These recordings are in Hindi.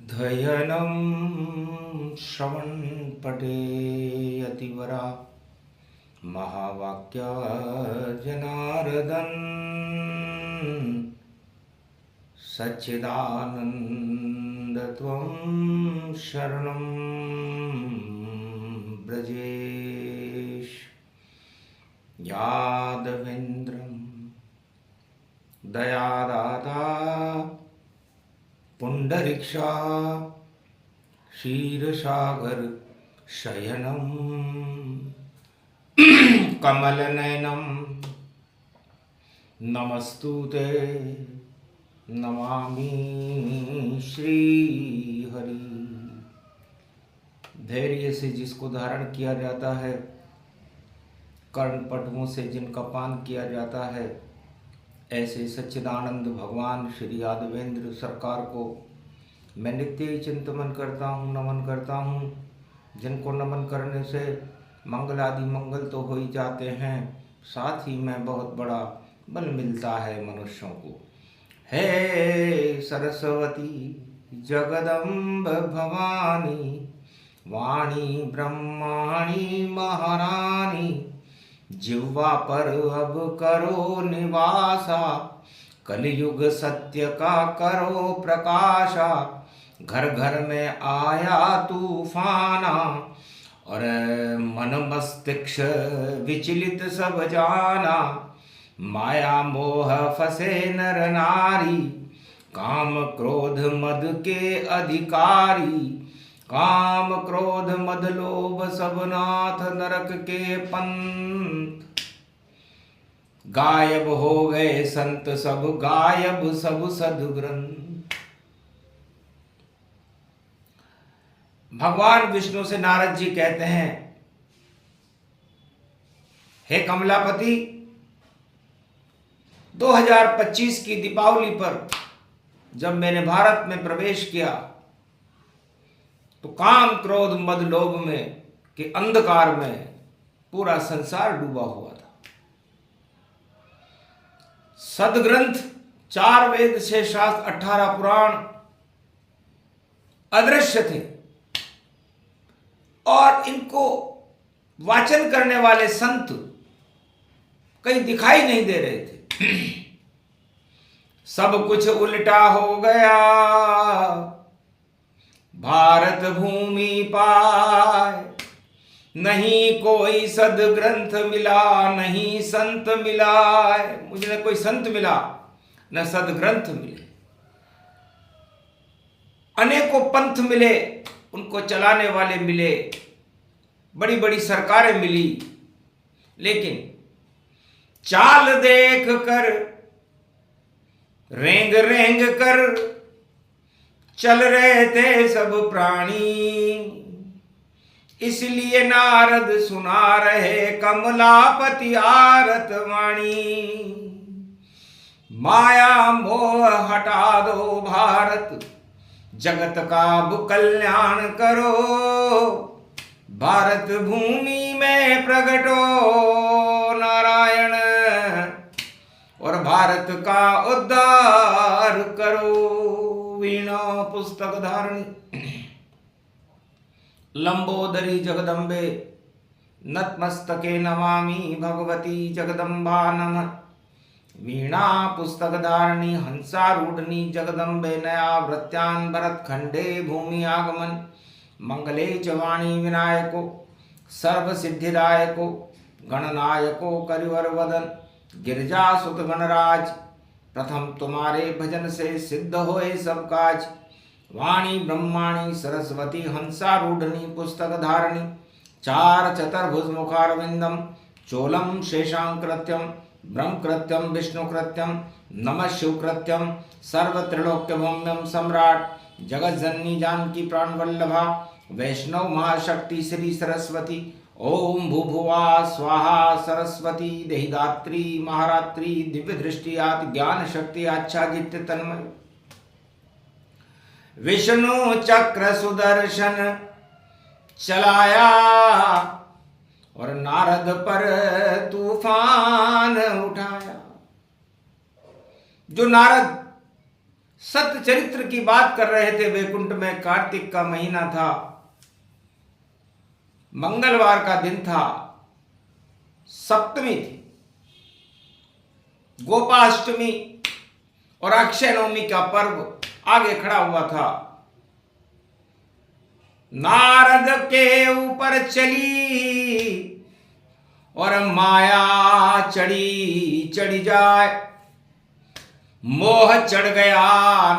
ध्ययनं श्रवणपठेयतिवरा महावाक्या जनार्दन सच्चिदानंद त्वं शरणं ब्रजेश यादवेन्द्रं दयादाता पुंडरीक्षा क्षीरसागर शयनं कमलनयनं नमस्तुते नमामि श्रीहरि। धैर्य से जिसको धारण किया जाता है, कर्णपटुओं से जिनका पान किया जाता है, ऐसे सच्चिदानंद भगवान श्री यादवेंद्र सरकार को मैं नित्य ही चिंतन करता हूँ, नमन करता हूँ। जिनको नमन करने से मंगल आदि मंगल तो हो ही जाते हैं, साथ ही में बहुत बड़ा बल मिलता है मनुष्यों को। हे सरस्वती जगदम्ब भवानी वाणी ब्रह्माणी महारानी, जिह्वा पर अब करो निवासा, कलयुग सत्य का करो प्रकाशा। घर घर में आया तूफाना और मन मस्तिष्क विचलित सब जाना। माया मोह फसे नर नारी, काम क्रोध मद के अधिकारी। काम क्रोध मद लोभ सब नाथ नरक के पंथ। गायब हो गए संत सब, गायब सब सद्ग्रंथ। भगवान विष्णु से नारद जी कहते हैं, हे कमलापति, 2025 की दीपावली पर जब मैंने भारत में प्रवेश किया तो काम क्रोध मद लोभ में के अंधकार में पूरा संसार डूबा हुआ था। सदग्रंथ 4 वेद 6 शास्त्र 18 पुराण अदृश्य थे और इनको वाचन करने वाले संत कहीं दिखाई नहीं दे रहे थे। सब कुछ उल्टा हो गया, भारत भूमि पाए। नहीं कोई सदग्रंथ मिला, नहीं संत मिला। मुझे न कोई संत मिला, न सदग्रंथ मिले। अनेकों पंथ मिले, उनको चलाने वाले मिले, बड़ी बड़ी सरकारें मिली, लेकिन चाल देख कर रेंग रेंग कर चल रहे थे सब प्राणी। इसलिए नारद सुना रहे कमलापति आरत वाणी। माया मोह हटा दो भारत, जगत का अब कल्याण करो। भारत भूमि में प्रगटो नारायण और भारत का उद्धार करो। वीणा पुस्तक धारणी लंबोदरी जगदम्बे नतमस्तके नमामि भगवती जगदम्बा नमः। वीणा पुस्तक धारणी हंसारूढ़नी जगदम्बे नया वृत्यान भरत खंडे भूमि आगमन। मंगले च वाणी विनायको सर्व सिद्धिदायको, गणनायको करिवर वदन। गिरजा सुत गणराज प्रथम तुम्हारे भजन से सिद्ध होए सब काज। वाणी ब्रह्माणी सरस्वती हंसारूढ़नी पुस्तक धारणी। चार चतुर्भुज मुखारविंदम चोलम शेषांकृत्यम ब्रह्मकृत्यम विष्णुकृत्यम नमः शिवकृत्यम सर्वत्रिलोक्य भौम्यम सम्राट। जगज्जननी जानकी प्राण वल्लभा वैष्णव महाशक्ति श्री सरस्वती। ओम भूभुवा स्वाहा सरस्वती देहिदात्री महारात्री। दिव्य दृष्टि आदि ज्ञान शक्ति आच्छादित तन्मय। विष्णु चक्र सुदर्शन चलाया और नारद पर तूफान उठाया। जो नारद सत्य चरित्र की बात कर रहे थे। वैकुंठ में कार्तिक का महीना था, मंगलवार का दिन था, सप्तमी थी, गोपाष्टमी और अक्षय नवमी का पर्व आगे खड़ा हुआ था। नारद के ऊपर चली और माया चढ़ी जाए, मोह चढ़ गया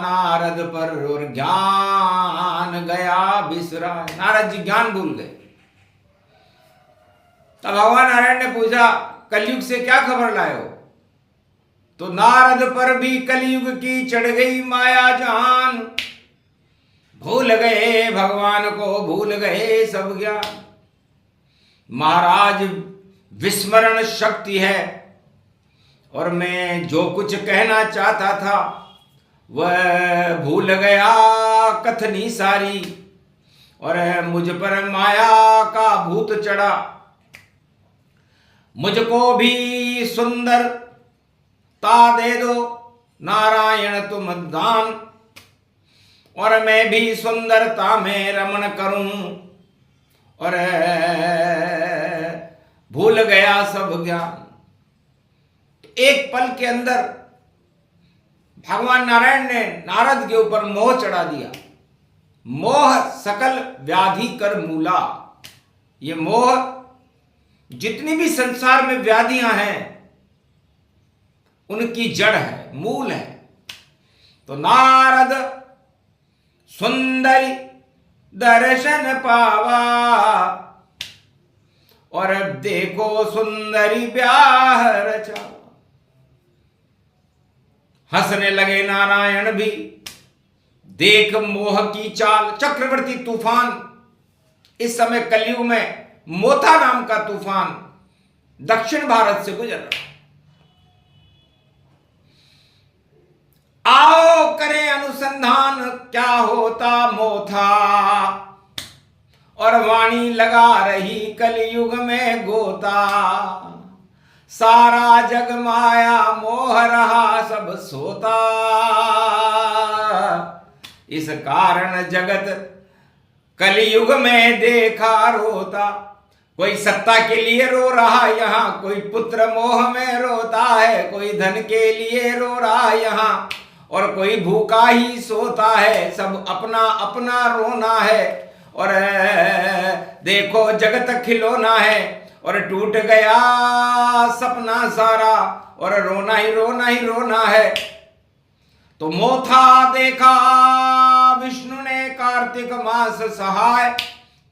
नारद पर और ज्ञान गया बिसराए। नारद जी ज्ञान भूल गए। तब भगवान नारायण ने पूछा, कलयुग से क्या खबर लाए हो? तो नारद पर भी कलयुग की चढ़ गई माया जान, भूल गए भगवान को, भूल गए सब ज्ञान। महाराज विस्मरण शक्ति है, और मैं जो कुछ कहना चाहता था वह भूल गया कथनी सारी, और मुझ पर माया का भूत चढ़ा। मुझको भी सुंदरता दे दो नारायण तुम दान, और मैं भी सुंदरता में रमण करूं, और भूल गया सब ज्ञान। एक पल के अंदर भगवान नारायण ने नारद के ऊपर मोह चढ़ा दिया। मोह सकल व्याधि कर मूला। ये मोह जितनी भी संसार में व्याधियां हैं उनकी जड़ है, मूल है। तो नारद सुंदरी दर्शन पावा, और अब देखो सुंदरी ब्याह रचा। हंसने लगे नारायण भी, देख मोह की चाल। चक्रवर्ती तूफान इस समय कलयुग में मोथा नाम का तूफान दक्षिण भारत से गुजर रहा। आओ करें अनुसंधान क्या होता मोथा, और वाणी लगा रही कलयुग में गोता। सारा जग माया मोह रहा सब सोता, इस कारण जगत कलयुग में देखा रोता। कोई सत्ता के लिए रो रहा यहाँ, कोई पुत्र मोह में रोता है, कोई धन के लिए रो रहा यहाँ, और कोई भूखा ही सोता है। सब अपना अपना रोना है, और देखो जगत खिलौना है, और टूट गया सपना सारा, और रोना ही रोना ही रोना है। तो मोथा देखा विष्णु ने कार्तिक मास सहाय,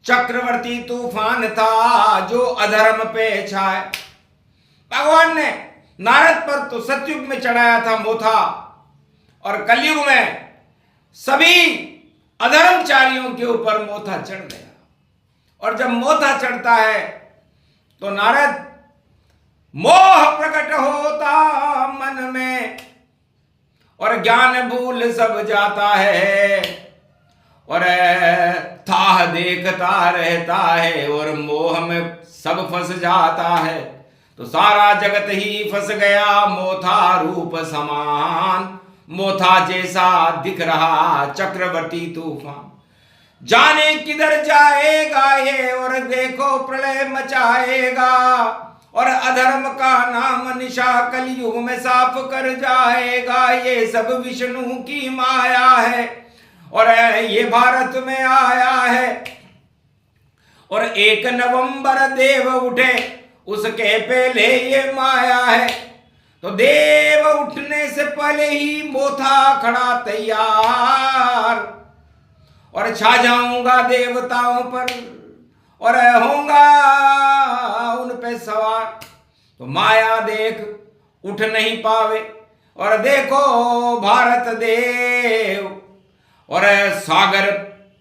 चक्रवर्ती तूफान था जो अधर्म पे छाए। भगवान ने नारद पर तो सतयुग में चढ़ाया था मोथा, और कलयुग में सभी अधर्मचारियों के ऊपर मोथा चढ़ गया। और जब मोथा चढ़ता है तो नारद, मोह प्रकट होता मन में, और ज्ञान भूल सब जाता है, और थाह देखता रहता है, और मोह में सब फंस जाता है। तो सारा जगत ही फंस गया मोथा रूप समान, मोथा जैसा दिख रहा चक्रवर्ती तूफान। जाने किधर जाएगा ये, और देखो प्रलय मचाएगा, और अधर्म का नाम निशा कलयुग में साफ कर जाएगा। ये सब विष्णु की माया है, और ये भारत में आया है। और 1 नवंबर देव उठे, उसके पहले ये माया है। तो देव उठने से पहले ही मोथा खड़ा तैयार, और छा जाऊंगा देवताओं पर, और होऊंगा उन पे सवार। तो माया देख उठ नहीं पावे, और देखो भारत देव, और सागर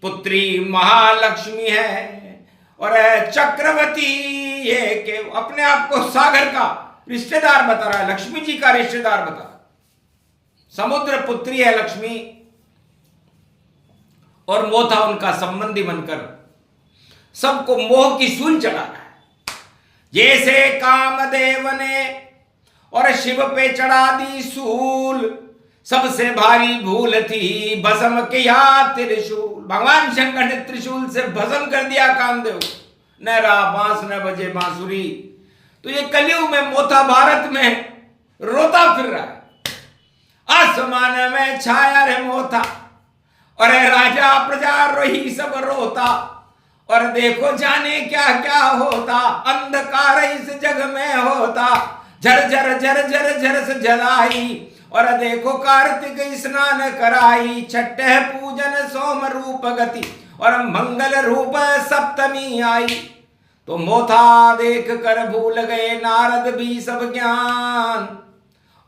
पुत्री महालक्ष्मी है, और चक्रवर्ती ये के अपने आप को सागर का रिश्तेदार बता रहा है, लक्ष्मी जी का रिश्तेदार बता रहा है। समुद्र पुत्री है लक्ष्मी, और मोथा उनका संबंधी बनकर सबको मोह की सूल चढ़ा रहा है। जैसे कामदेव ने और शिव पे चढ़ा दी सूल, सबसे भारी भूल थी भस्म किया त्रिशूल। भगवान शंकर ने त्रिशूल से भस्म कर दिया कामदेव। न रहा बांस न बजे बांसुरी। तो ये कलयुग में मोथा भारत में रोता फिर रहा है। आसमान में छाया रे मोथा और राजा प्रजा रोही सब रोता। और देखो जाने क्या क्या होता, अंधकार इस जग में होता। झर झर झर झर झर से जलाई और देखो कार्तिक स्नान कराई। छठे पूजन सोम रूप गति और मंगल रूप सप्तमी आई। तो मोथा देख कर भूल गए नारद भी सब ज्ञान।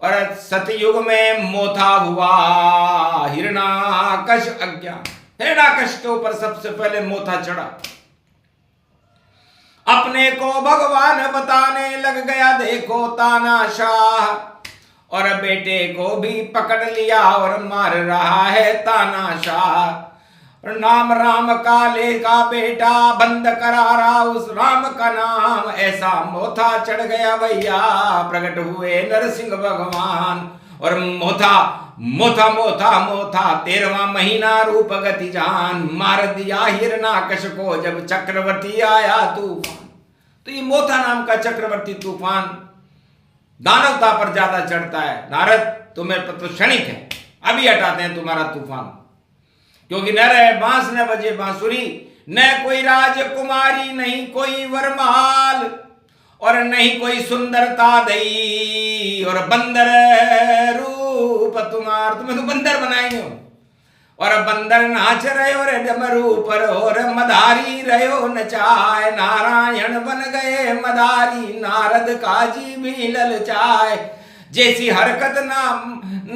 और सतयुग में मोथा हुआ हिरणाकश अज्ञान। हिरणाकश के ऊपर सबसे पहले मोथा चढ़ा। अपने को भगवान बताने लग गया देखो तानाशाह। और बेटे को भी पकड़ लिया और मार रहा है तानाशाह। नाम राम काले का बेटा बंद करा रहा उस राम का नाम। ऐसा मोथा चढ़ गया भैया प्रकट हुए नरसिंह भगवान। और मोथा मोथा मोथा मोथा 13वां महीना रूप गति जान। मार दिया हिरणाकश को जब चक्रवर्ती आया तूफान। तो ये मोथा नाम का चक्रवर्ती तूफान दानवता पर ज्यादा चढ़ता है। नारद तुम्हें तो क्षणिक है, अभी हटाते हैं तुम्हारा तूफान। क्योंकि न रहे बांस न बजे बांसुरी, न कोई राजकुमारी नहीं कोई वरमाल और नहीं कोई सुंदरता दई। और बंदर रूप तुम्हार, तुम्हें तो बंदर बनाएंगे। और बंदर नाच रहे और डमरू पर और मदारी रहो नचाए। नारायण बन गए मदारी नारद काजी भी ललचाए। जैसी हरकत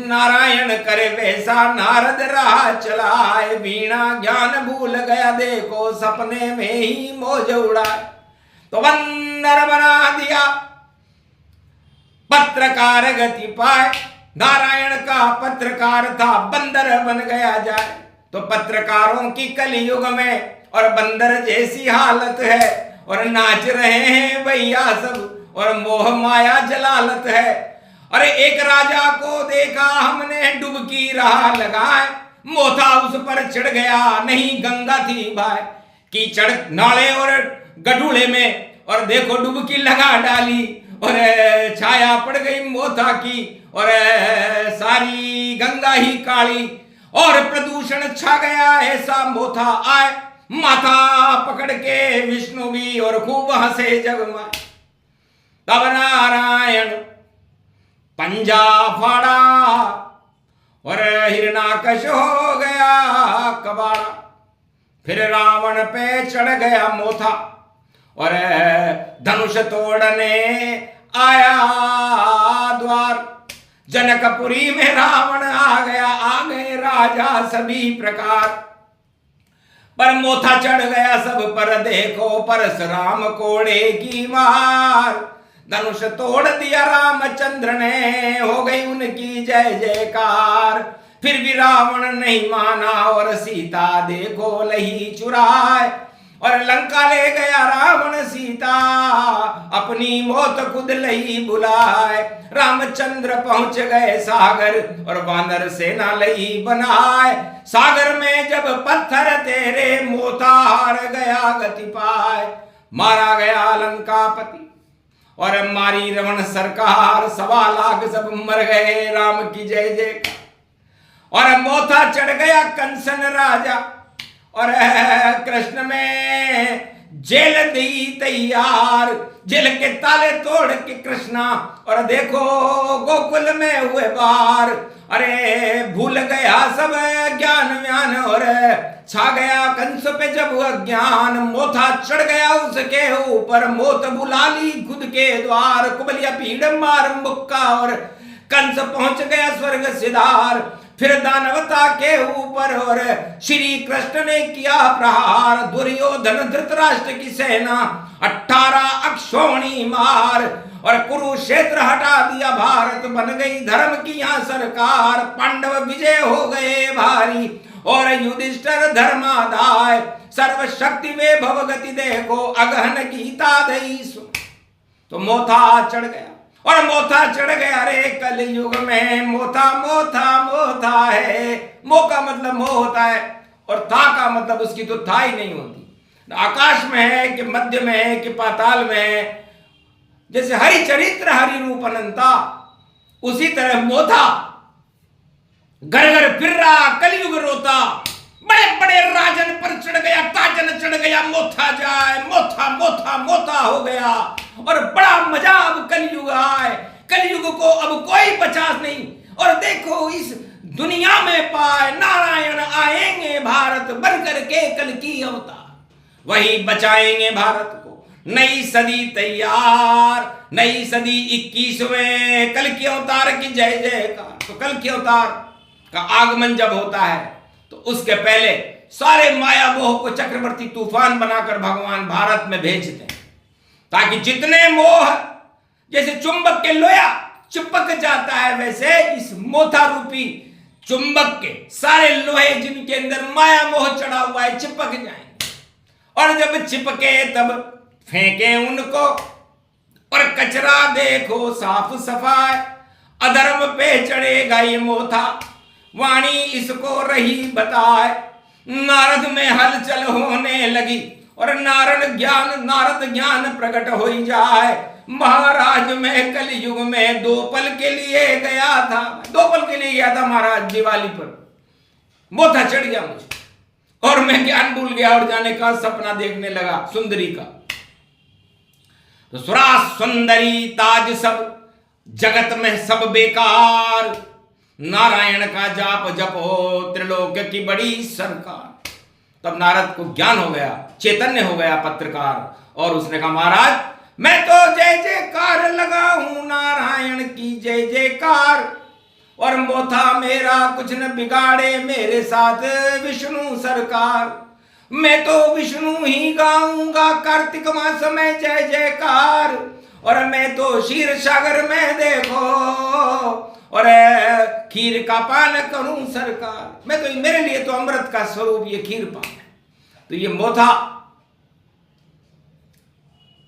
नारायण करे वैसा नारद राह चलाए। वीणा ज्ञान भूल गया देखो सपने में ही मौज उड़ाए। तो बंदर बना दिया पत्रकार गति पाए। नारायण का पत्रकार था बंदर बन गया जाए। तो पत्रकारों की कलयुग में और बंदर जैसी हालत है। और नाच रहे हैं भैया सब और मोह माया जलालत है। अरे एक राजा को देखा हमने डुबकी राह लगाए। मोथा उस पर चढ़ गया नहीं गंगा थी भाई। कीचड़ नाले और गढूले में और देखो डुबकी लगा डाली। और छाया पड़ गई मोथा की और सारी गंगा ही काली। और प्रदूषण छा गया ऐसा मोथा आए। माथा पकड़ के विष्णु भी और खूब हंसे जगमा। तब नारायण पंजा फाड़ा और हिरणाकश हो गया कबाड़ा। फिर रावण पे चढ़ गया मोथा और धनुष तोड़ने आया द्वार। जनकपुरी में रावण आ गया, आ गए राजा सभी प्रकार। पर मोथा चढ़ गया सब पर देखो परशुराम कोड़े की मार। धनुष तोड़ दिया रामचंद्र ने हो गई उनकी जय जयकार। फिर भी रावण नहीं माना और सीता देखो लही चुराए। और लंका ले गया रावण सीता अपनी मौत खुद लही बुलाए। रामचंद्र पहुंच गए सागर और वानर सेना लही बनाए। सागर में जब पत्थर तेरे मोथा हार गया गति पाए। मारा गया लंकापति और मारी रवण सरकार। 1.25 लाख सब मर गए राम की जय जयकार। और मोथा चढ़ गया कंसन राजा और कृष्ण में जेल दी तैयार। जेल के ताले तोड़ के कृष्णा और देखो गोकुल में हुए बार। अरे भूल गया सब ज्ञान व्यान और छा गया कंस पे जब अज्ञान। मोथा चढ़ गया उसके ऊपर मौत बुला ली खुद के द्वार। कुबलिया पीड़ मार मुक्का और कंस पहुंच गया स्वर्ग सिधार। फिर दानवता के ऊपर और श्री कृष्ण ने किया प्रहार। दुर्योधन धृतराष्ट्र की सेना 18 अक्षौणी मार। और कुरुक्षेत्र हटा दिया भारत बन गई धर्म की यहाँ सरकार। पांडव विजय हो गए भारी और युधिष्ठिर धर्मादाय। सर्वशक्ति वे भवगति देखो अगहन गीता दई। तो मोथा चढ़ गया और मोथा चढ़ गया रे कलयुग में, मोथा मोथा मोथा है। मोह का मतलब मोह होता है, और था का मतलब उसकी तो था ही नहीं होती। आकाश में है कि मध्य में है कि पाताल में है। जैसे हरि चरित्र हरि रूप अनंता, उसी तरह मोथा घर घर फिर रहा, कलयुग रोता। बड़े बड़े राजन पर चढ़ गया, ताजन चढ़ गया, मोथा जाए, मोथा मोथा मोथा हो गया। और बड़ा मजा अब कलयुग आए, कलयुग को अब कोई बचा नहीं। और देखो इस दुनिया में पाए नारायण आएंगे भारत बनकर के कल की अवतार, वही बचाएंगे भारत को। नई सदी तैयार, नई सदी 21वें, कल की अवतार की जय जयकार। तो कल की अवतार का आगमन जब होता है तो उसके पहले सारे माया मोह को चक्रवर्ती तूफान बनाकर भगवान भारत में भेजते हैं, ताकि जितने मोह, जैसे चुंबक के लोया चिपक जाता है, वैसे इस मोथा रूपी चुंबक के सारे लोहे जिनके अंदर माया मोह चढ़ा हुआ है चिपक जाएंगे। और जब चिपके तब फेंके उनको, और कचरा देखो साफ सफाई। अधर्म पे चढ़ेगा ये मोथा, वाणी इसको रही बताए। नारद में हलचल होने लगी, और नारद ज्ञान प्रकट हो जाए। महाराज में कलयुग में 2 पल के लिए गया था, 2 पल के लिए गया था महाराज दिवाली पर। मोथा चढ़ गया मुझे, और मैं ज्ञान भूल गया और जाने का सपना देखने लगा सुंदरी का। तो सुरा सुंदरी ताज सब, जगत में सब बेकार। नारायण का जाप जपो, त्रिलोक की बड़ी सरकार। तब नारद को ज्ञान हो गया, चैतन्य हो गया पत्रकार, और उसने कहा महाराज मैं तो जय जयकार लगा हूं, नारायण की जय जयकार। और मोथा मेरा कुछ न बिगाड़े, मेरे साथ विष्णु सरकार। मैं तो विष्णु ही गाऊंगा कार्तिक मास में जय जयकार। और मैं तो क्षीर सागर में देखो, और खीर का पान करूं सरकार। मैं तो, मेरे लिए तो अमृत का स्वरूप ये खीर पान है। तो ये मोथा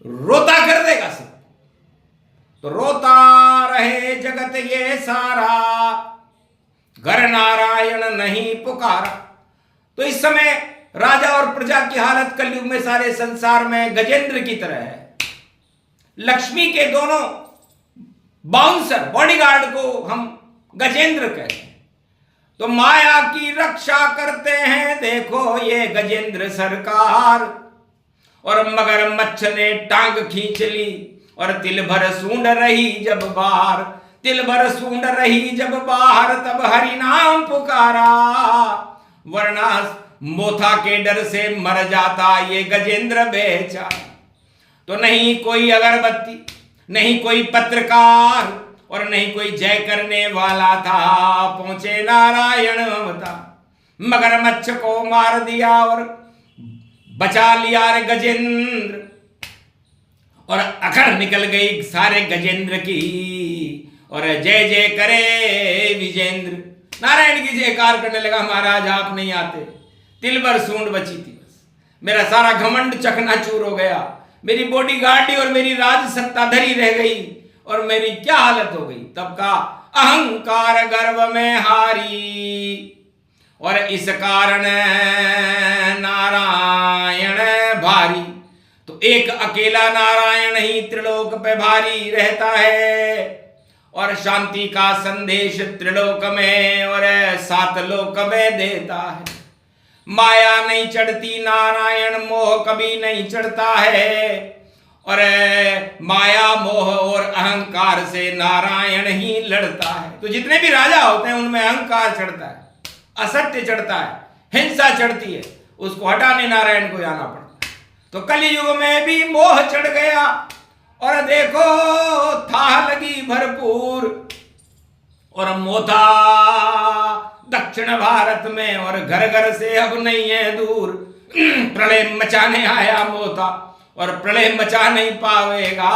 रोता कर देगा सब, तो रोता रहे जगत ये सारा, घर नारायण नहीं पुकारा। तो इस समय राजा और प्रजा की हालत कलयुग में सारे संसार में गजेंद्र की तरह है। लक्ष्मी के दोनों बाउंसर, बॉडीगार्ड को हम गजेंद्र कहते हैं। तो माया की रक्षा करते हैं देखो ये गजेंद्र सरकार। और मगरमच्छ ने टांग खींच ली, और तिल भर सूंड रही जब बाहर, तिल भर सूंड रही जब बाहर, तब हरि नाम पुकारा। वरना मोथा के डर से मर जाता ये गजेंद्र बेचारा। तो नहीं कोई अगरबत्ती, नहीं कोई पत्रकार, और नहीं कोई जय करने वाला था। पहुंचे नारायण ममता, मगरमच्छ को मार दिया और बचा लिया रे गजेंद्र। और अखड़ निकल गई सारे गजेंद्र की, और जय जय करे विजेंद्र। नारायण की जयकार करने लगा, महाराज आप नहीं आते, तिल भर सूंड बची थी बस, मेरा सारा घमंड चकनाचूर हो गया, मेरी बॉडी गार्डी और मेरी राज सत्ता धरी रह गई, और मेरी क्या हालत हो गई। तब का अहंकार गर्व में हारी, और इस कारण नारायण भारी। तो एक अकेला नारायण ही त्रिलोक पे भारी रहता है, और शांति का संदेश त्रिलोक में और 7 लोक में देता है। माया नहीं चढ़ती, नारायण मोह कभी नहीं चढ़ता है, और माया मोह और अहंकार से नारायण ही लड़ता है। तो जितने भी राजा होते हैं उनमें अहंकार चढ़ता है, असत्य चढ़ता है, हिंसा चढ़ती है, उसको हटाने नारायण को जाना पड़ता है। तो कलयुग में भी मोह चढ़ गया, और देखो था लगी भरपूर, और मोथा दक्षिण भारत में और घर घर से अब नहीं है दूर। प्रलय मचाने आया मोथा, और प्रलय मचा नहीं पावेगा।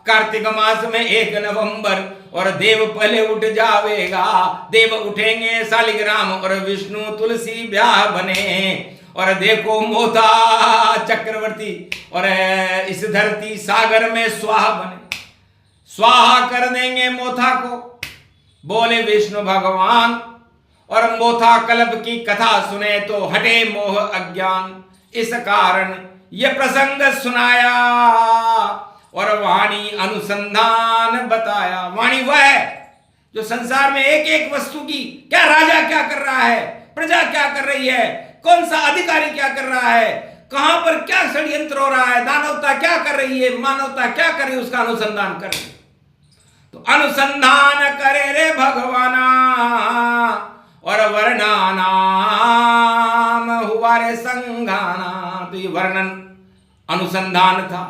कार्तिक मास में 1 नवंबर, और देव पहले उठ जावेगा। देव उठेंगे शालिग्राम और विष्णु तुलसी ब्याह बने, और देखो मोथा चक्रवर्ती और इस धरती सागर में स्वाहा बने। स्वाहा कर देंगे मोथा को, बोले विष्णु भगवान। और मोथा कल्प की कथा सुने तो हटे मोह अज्ञान, इस कारण ये प्रसंग सुनाया और वाणी अनुसंधान बताया। वाणी वह है जो संसार में एक एक वस्तु की, क्या राजा क्या कर रहा है, प्रजा क्या कर रही है, कौन सा अधिकारी क्या कर रहा है, कहां पर क्या षड्यंत्र हो रहा है, दानवता क्या कर रही है, मानवता क्या कर रही है, उसका अनुसंधान कर रही है। तो अनुसंधान करे रे भगवाना और वर्णनाम हुआ रे संघाना। तो ये वर्णन अनुसंधान था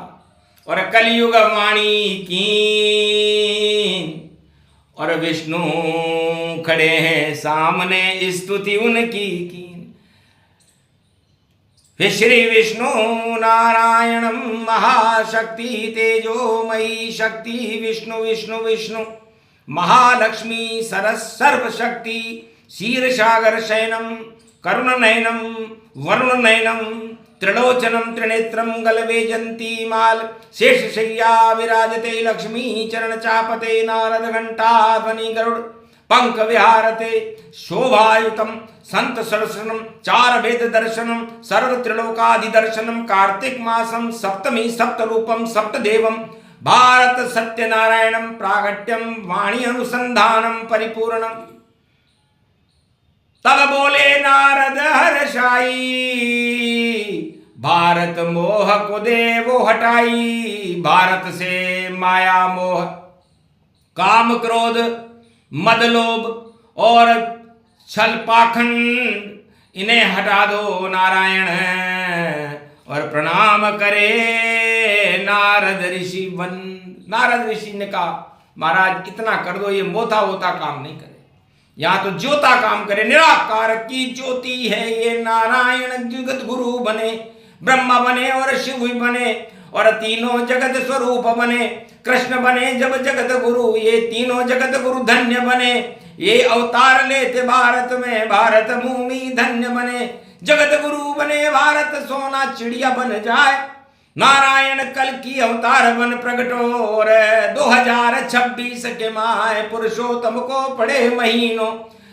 और कलयुग वाणी की, और विष्णु खड़े हैं सामने स्तुति उनकी की। हे श्री विष्णु नारायणम महाशक्ति तेजोमयी शक्ति विष्णु विष्णु विष्णु महालक्ष्मी सरस सर्वशक्ति क्षीरसागर शयनम करुण नयनम वरुण नयनम त्रिलोचनम त्रिनेत्रम गलवेजंती माल शेषशय्या विराजते लक्ष्मी चरण चापते नारद घंटा ध्वनि गरुड़ पंख विहारते शोभायुतम संत सरसनम चार वेद दर्शनम सर्व त्रिलोकादि दर्शनम कार्तिक मासम सप्तमी सप्तरूपम सप्तदेवम भारत सत्यनारायणम प्रागट्यम वाणी अनुसंधानम परिपूर्णम। तब बोले नारद हर्षाई भारत मोह को देवो हटाई। भारत से माया मोह काम क्रोध मद लोभ और छल पाखंड इन्हें हटा दो नारायण। और प्रणाम करे नारद ऋषि वन। नारद ऋषि ने कहा महाराज इतना कर दो, ये मोथा वोथा काम नहीं करे, यहाँ तो ज्योता काम करे। निराकार की ज्योति है ये नारायण, जगत गुरु बने, ब्रह्मा बने और शिव भी बने और तीनों जगत स्वरूप बने। कृष्ण बने जब जगत गुरु, ये तीनों जगत गुरु धन्य बने। ये अवतार लेते भारत में, भारत भूमि धन्य बने। जगत गुरु बने भारत, सोना चिड़िया बन जाए। नारायण कल की अवतार बन प्रगटो और 2026 के माह पुरुषोत्तम को पड़े महीनों।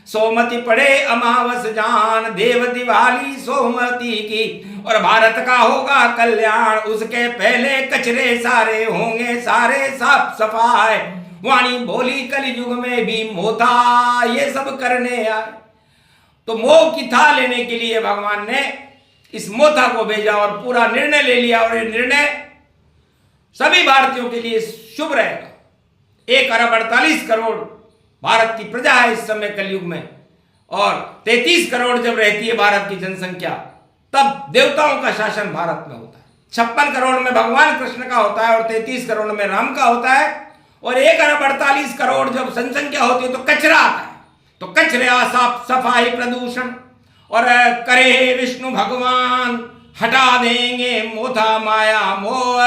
सोमति पड़े अमावस जान, देव दिवाली सोमति की और भारत का होगा कल्याण। उसके पहले कचरे सारे होंगे सारे साफ सफाई। वाणी बोली कलयुग में भी मोथा ये सब करने आए। तो मोह की था लेने के लिए भगवान ने इस मोथा को भेजा और पूरा निर्णय ले लिया। और ये निर्णय सभी भारतीयों के लिए शुभ रहेगा। 1 अरब 48 करोड़ भारत की प्रजा है इस समय कलयुग में, और 33 करोड़ जब रहती है भारत की जनसंख्या, तब देवताओं का शासन भारत में होता है। 56 करोड़ में भगवान कृष्ण का होता है और 33 करोड़ में राम का होता है। और 1 अरब 48 करोड़ जब जनसंख्या होती है तो कचरा आता है। तो कचरे साफ सफाई प्रदूषण और करे विष्णु भगवान हटा देंगे मोथा माया मोह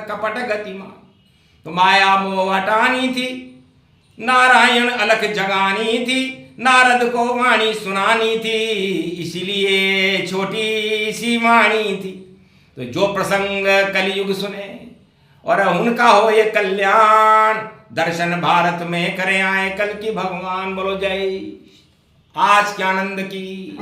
कपट गतिमान। तो माया मोह हटानी थी, नारायण अलख जगानी थी, नारद को वाणी सुनानी थी, इसीलिए छोटी सी वाणी थी। तो जो प्रसंग कलयुग सुने और उनका हो ये कल्याण, दर्शन भारत में करें आए कल की भगवान। बोलो जय आज के आनंद की।